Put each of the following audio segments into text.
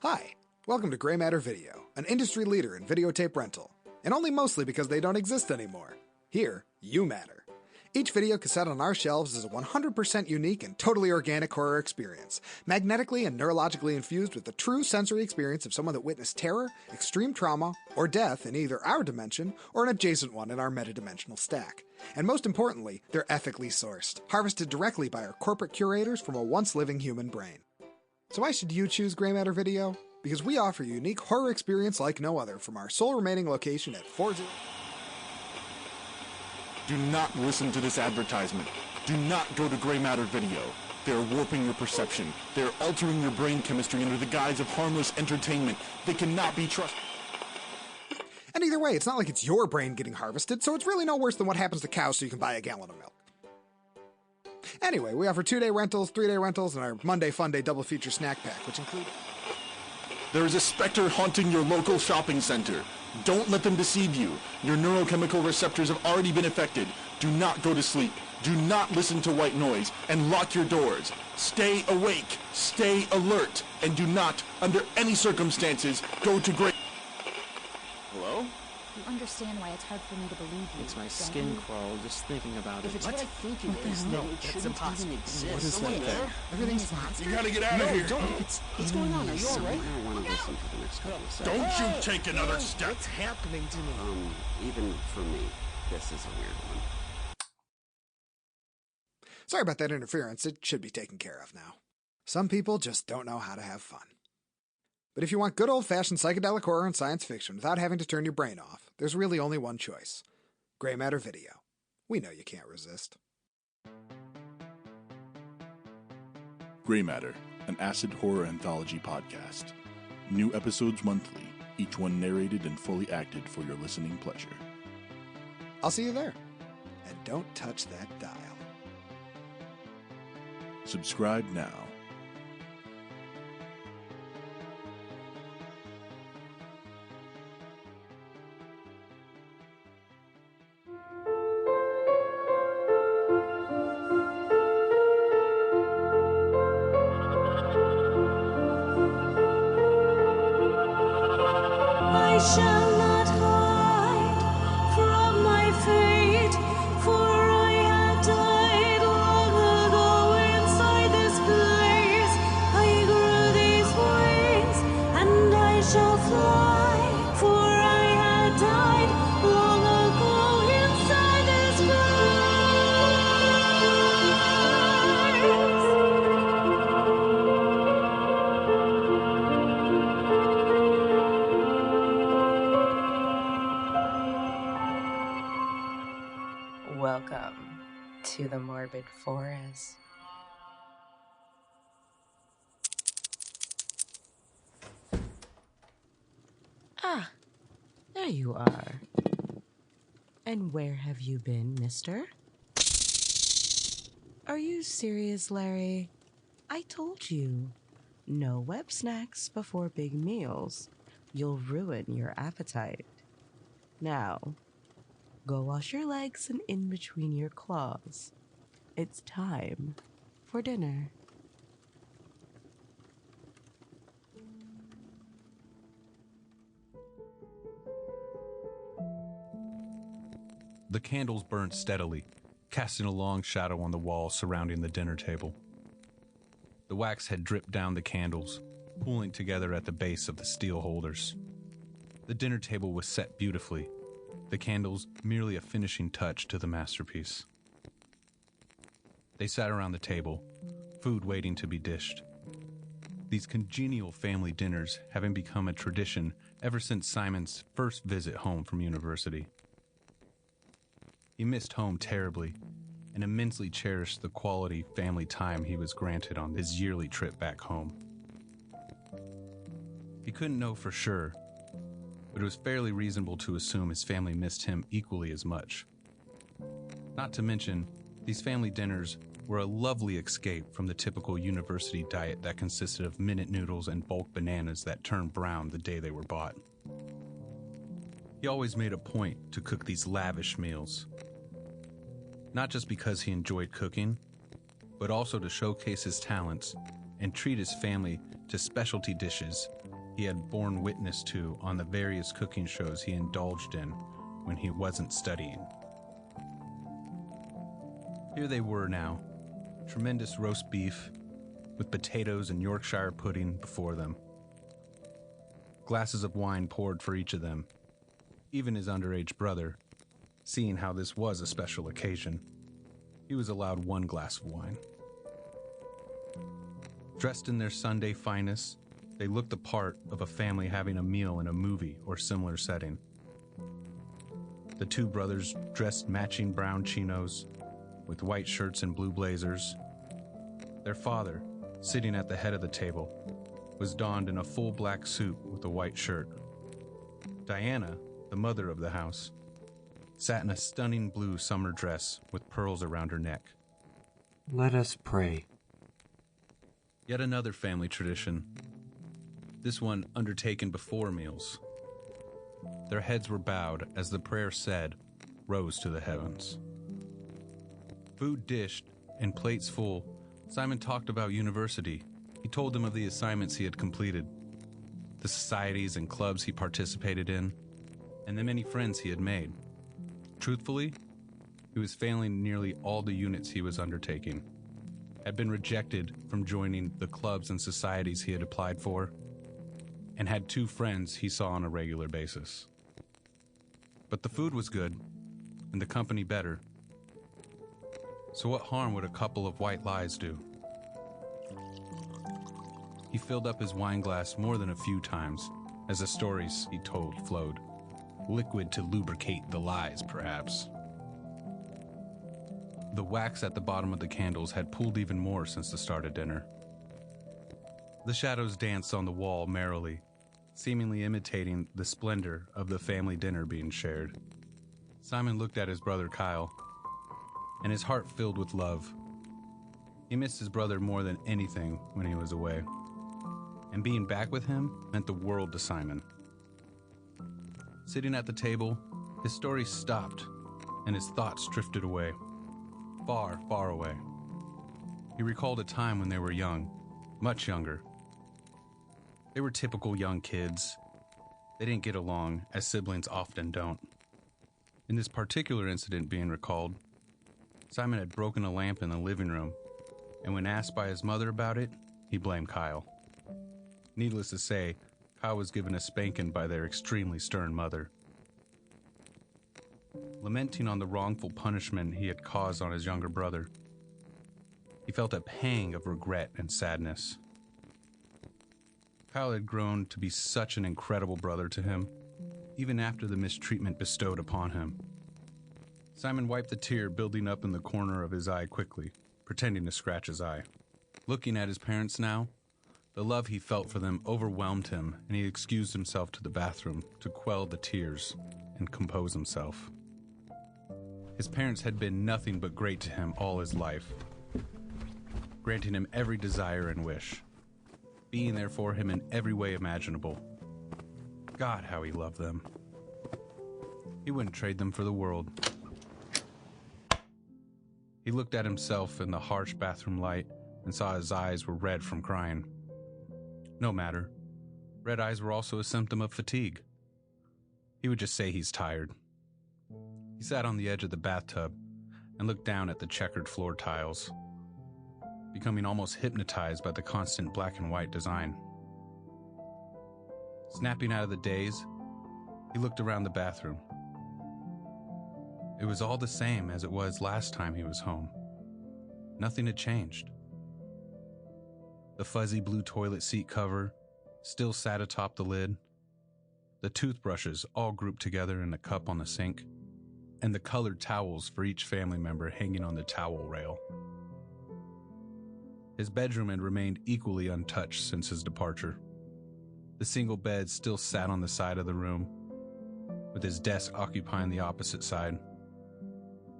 Hi, welcome to Gray Matter Video, an industry leader in videotape rental, and only mostly because they don't exist anymore. Here, you matter. Each video cassette on our shelves is a 100% unique and totally organic horror experience, magnetically and neurologically infused with the true sensory experience of someone that witnessed terror, extreme trauma, or death in either our dimension or an adjacent one in our metadimensional stack. And most importantly, they're ethically sourced, harvested directly by our corporate curators from a once-living human brain. So why should you choose Gray Matter Video? Because we offer a unique horror experience like no other from our sole remaining location at 40... Do not listen to this advertisement. Do not go to Gray Matter Video. They're warping your perception. They're altering your brain chemistry under the guise of harmless entertainment. They cannot be trusted. And either way, it's not like it's your brain getting harvested, so it's really no worse than what happens to cows so you can buy a gallon of milk. Anyway, we offer 2-day rentals, 3-day rentals, and our Monday Fun Day double feature snack pack, which include... There is a specter haunting your local shopping center. Don't let them deceive you. Your neurochemical receptors have already been affected. Do not go to sleep. Do not listen to white noise, and lock your doors. Stay awake, stay alert, and do not, under any circumstances, go to Gray... Hello? You understand why it's hard for me to believe you. Makes my skin crawl just thinking about it. If it's what I think it is, then it shouldn't even exist. What is that thing? Everything's You gotta get out of here. What's going on? Are you all right? I don't want to listen for the next couple of seconds. Don't you take another step. What's happening to me? Even for me, this is a weird one. Sorry about that interference, it should be taken care of now. Some people just don't know how to have fun. But if you want good old-fashioned psychedelic horror and science fiction without having to turn your brain off, there's really only one choice. Gray Matter Video. We know you can't resist. Gray Matter, an acid horror anthology podcast. New episodes monthly, each one narrated and fully acted for your listening pleasure. I'll see you there. And don't touch that dial. Subscribe now. I shall not hide from my fate, for I have died long ago inside this place. I grew these wings, and I shall fly, for I have died long ago inside this place. Welcome to the Morbid Forest. Ah, there you are. And where have you been, mister? Are you serious, Larry? I told you. No web snacks before big meals. You'll ruin your appetite. Now, go wash your legs and in between your claws. It's time for dinner. The candles burned steadily, casting a long shadow on the wall surrounding the dinner table. The wax had dripped down the candles, pooling together at the base of the steel holders. The dinner table was set beautifully, the candles merely a finishing touch to the masterpiece. They sat around the table, food waiting to be dished. These congenial family dinners having become a tradition ever since Simon's first visit home from university. He missed home terribly and immensely cherished the quality family time he was granted on his yearly trip back home. He couldn't know for sure, but it was fairly reasonable to assume his family missed him equally as much. Not to mention, these family dinners were a lovely escape from the typical university diet that consisted of minute noodles and bulk bananas that turned brown the day they were bought. He always made a point to cook these lavish meals, not just because he enjoyed cooking, but also to showcase his talents and treat his family to specialty dishes he had borne witness to on the various cooking shows he indulged in when he wasn't studying. Here they were now, tremendous roast beef with potatoes and Yorkshire pudding before them. Glasses of wine poured for each of them, even his underage brother, seeing how this was a special occasion. He was allowed 1 glass of wine. Dressed in their Sunday finest, they looked the part of a family having a meal in a movie or similar setting. The 2 brothers dressed matching brown chinos with white shirts and blue blazers. Their father, sitting at the head of the table, was donned in a full black suit with a white shirt. Diana, the mother of the house, sat in a stunning blue summer dress with pearls around her neck. Let us pray. Yet another family tradition, this one undertaken before meals. Their heads were bowed as the prayer said, rose to the heavens. Food dished and plates full, Simon talked about university. He told them of the assignments he had completed, the societies and clubs he participated in, and the many friends he had made. Truthfully, he was failing nearly all the units he was undertaking, had been rejected from joining the clubs and societies he had applied for, and had 2 friends he saw on a regular basis. But the food was good, and the company better. So what harm would a couple of white lies do? He filled up his wine glass more than a few times as the stories he told flowed. Liquid to lubricate the lies, perhaps. The wax at the bottom of the candles had pooled even more since the start of dinner. The shadows danced on the wall merrily, seemingly imitating the splendor of the family dinner being shared. Simon looked at his brother Kyle, and his heart filled with love. He missed his brother more than anything when he was away, and being back with him meant the world to Simon. Sitting at the table, his story stopped, and his thoughts drifted away. Far, far away. He recalled a time when they were young, much younger. They were typical young kids. They didn't get along, as siblings often don't. In this particular incident being recalled, Simon had broken a lamp in the living room, and when asked by his mother about it, he blamed Kyle. Needless to say, Kyle was given a spanking by their extremely stern mother. Lamenting on the wrongful punishment he had caused on his younger brother, he felt a pang of regret and sadness. Kyle had grown to be such an incredible brother to him, even after the mistreatment bestowed upon him. Simon wiped the tear building up in the corner of his eye quickly, pretending to scratch his eye. Looking at his parents now, the love he felt for them overwhelmed him, and he excused himself to the bathroom to quell the tears and compose himself. His parents had been nothing but great to him all his life, granting him every desire and wish, being there for him in every way imaginable. God, how he loved them. He wouldn't trade them for the world. He looked at himself in the harsh bathroom light and saw his eyes were red from crying. No matter. Red eyes were also a symptom of fatigue. He would just say he's tired. He sat on the edge of the bathtub and looked down at the checkered floor tiles, becoming almost hypnotized by the constant black and white design. Snapping out of the daze, he looked around the bathroom. It was all the same as it was last time he was home. Nothing had changed. The fuzzy blue toilet seat cover still sat atop the lid, the toothbrushes all grouped together in a cup on the sink, and the colored towels for each family member hanging on the towel rail. His bedroom had remained equally untouched since his departure. The single bed still sat on the side of the room, with his desk occupying the opposite side.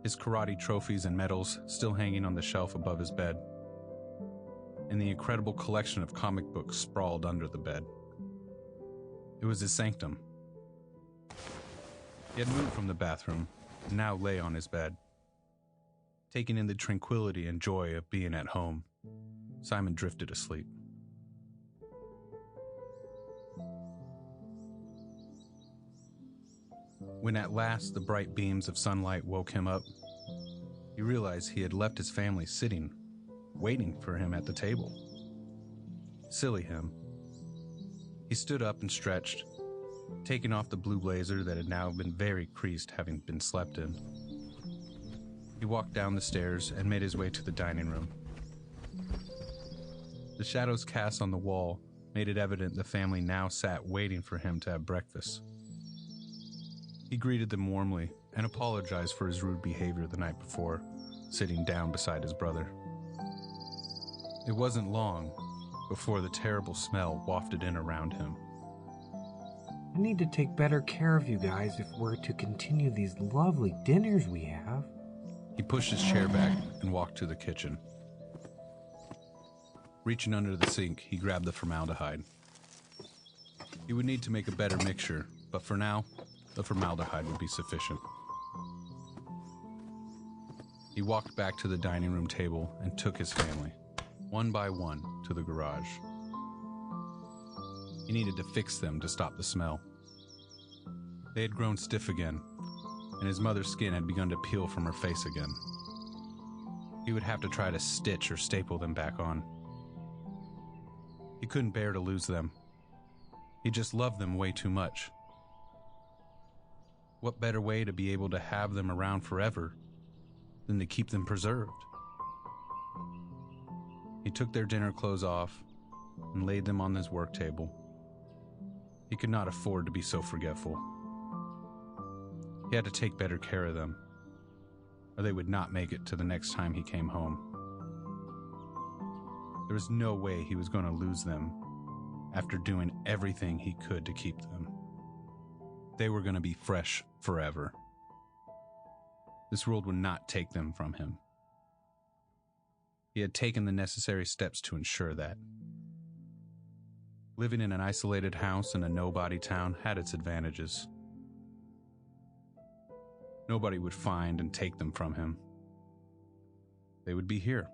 His karate trophies and medals still hanging on the shelf above his bed, and the incredible collection of comic books sprawled under the bed. It was his sanctum. He had moved from the bathroom and now lay on his bed. Taking in the tranquility and joy of being at home, Simon drifted asleep. When at last the bright beams of sunlight woke him up, he realized he had left his family sitting, waiting for him at the table. Silly him. He stood up and stretched, taking off the blue blazer that had now been very creased, having been slept in. He walked down the stairs and made his way to the dining room. The shadows cast on the wall made it evident the family now sat waiting for him to have breakfast. He greeted them warmly and apologized for his rude behavior the night before, sitting down beside his brother. It wasn't long before the terrible smell wafted in around him. I need to take better care of you guys if we're to continue these lovely dinners we have. He pushed his chair back and walked to the kitchen. Reaching under the sink, he grabbed the formaldehyde. He would need to make a better mixture, but for now, the formaldehyde would be sufficient. He walked back to the dining room table and took his family, one by one, to the garage. He needed to fix them to stop the smell. They had grown stiff again, and his mother's skin had begun to peel from her face again. He would have to try to stitch or staple them back on. He couldn't bear to lose them. He just loved them way too much. What better way to be able to have them around forever than to keep them preserved? He took their dinner clothes off and laid them on his work table. He could not afford to be so forgetful. He had to take better care of them, or they would not make it to the next time he came home. There was no way he was going to lose them after doing everything he could to keep them. They were going to be fresh forever. This world would not take them from him. He had taken the necessary steps to ensure that. Living in an isolated house in a nobody town had its advantages. Nobody would find and take them from him. They would be here,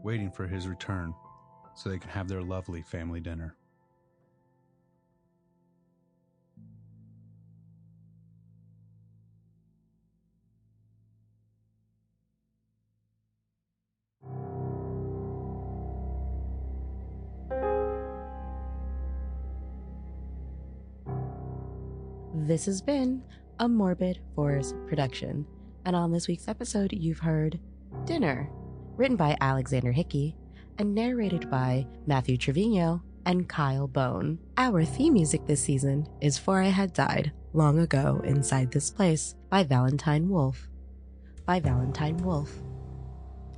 waiting for his return so they could have their lovely family dinner. This has been a Morbid Forest production, and on this week's episode you've heard Dinner, written by Alexander Hickey and narrated by Matthew Trevino and Kyle Bone. Our theme music this season is For I Had Died Long Ago Inside This Place by Valentine Wolf.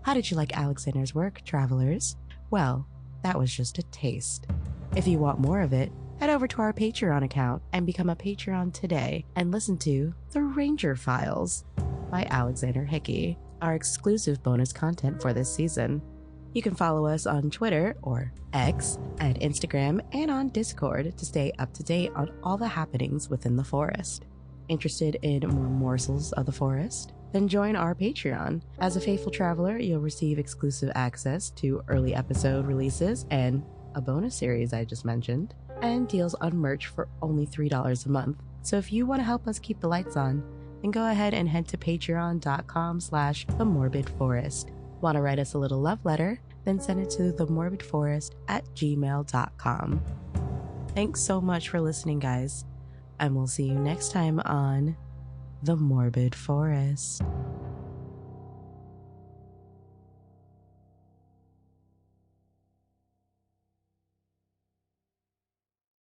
How did you like Alexander's work, travelers? Well, that was just a taste. If you want more of it, head over to our Patreon account and become a Patreon today and listen to The Ranger Files by Alexander Hickey, our exclusive bonus content for this season. You can follow us on Twitter or X and Instagram and on Discord to stay up to date on all the happenings within the forest. Interested in more morsels of the forest? Then join our Patreon. As a faithful traveler, you'll receive exclusive access to early episode releases and a bonus series I just mentioned, and deals on merch for only $3 a month. So if you want to help us keep the lights on, then go ahead and head to patreon.com/themorbidforest. Want to write us a little love letter? Then send it to themorbidforest@gmail.com. Thanks so much for listening, guys, and we'll see you next time on The Morbid Forest.